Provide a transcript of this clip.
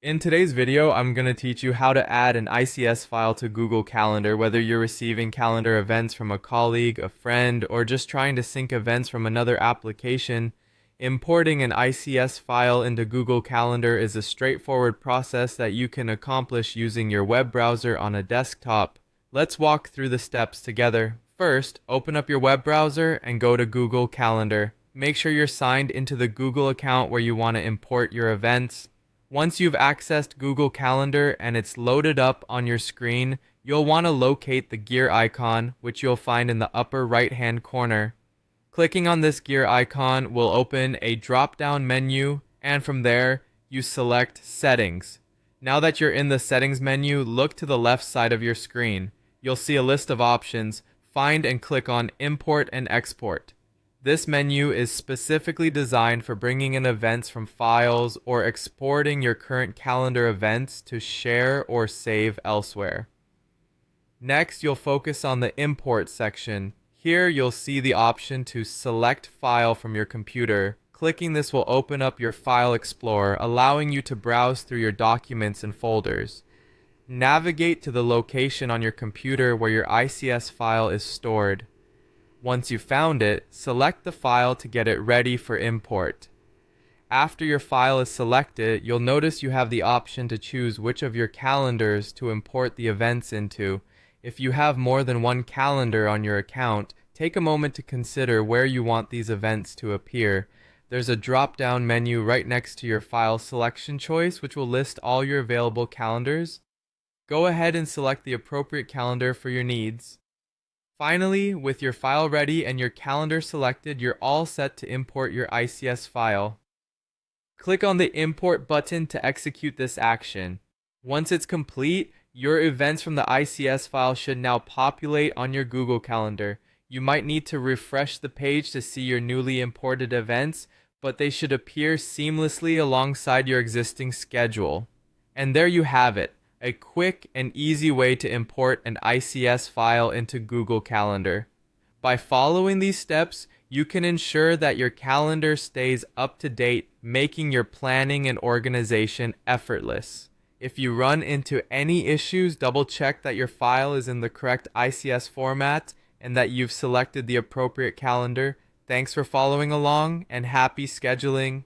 In today's video, I'm going to teach you how to add an ICS file to Google Calendar, whether you're receiving calendar events from a colleague, a friend, or just trying to sync events from another application. Importing an ICS file into Google Calendar is a straightforward process that you can accomplish using your web browser on a desktop. Let's walk through the steps together. First, open up your web browser and go to Google Calendar. Make sure you're signed into the Google account where you want to import your events. Once you've accessed Google Calendar and it's loaded up on your screen, you'll want to locate the gear icon, which you'll find in the upper right-hand corner. Clicking on this gear icon will open a drop-down menu, and from there, you select Settings. Now that you're in the Settings menu, look to the left side of your screen. You'll see a list of options. Find and click on Import and Export. This menu is specifically designed for bringing in events from files or exporting your current calendar events to share or save elsewhere. Next, you'll focus on the Import section. Here, you'll see the option to select file from your computer. Clicking this will open up your File Explorer, allowing you to browse through your documents and folders. Navigate to the location on your computer where your ICS file is stored. Once you've found it, select the file to get it ready for import. After your file is selected, you'll notice you have the option to choose which of your calendars to import the events into. If you have more than one calendar on your account, take a moment to consider where you want these events to appear. There's a drop-down menu right next to your file selection choice, which will list all your available calendars. Go ahead and select the appropriate calendar for your needs. Finally, with your file ready and your calendar selected, you're all set to import your ICS file. Click on the Import button to execute this action. Once it's complete, your events from the ICS file should now populate on your Google Calendar. You might need to refresh the page to see your newly imported events, but they should appear seamlessly alongside your existing schedule. And there you have it. A quick and easy way to import an ICS file into Google Calendar. By following these steps, you can ensure that your calendar stays up to date, making your planning and organization effortless. If you run into any issues, double check that your file is in the correct ICS format and that you've selected the appropriate calendar. Thanks for following along, and happy scheduling.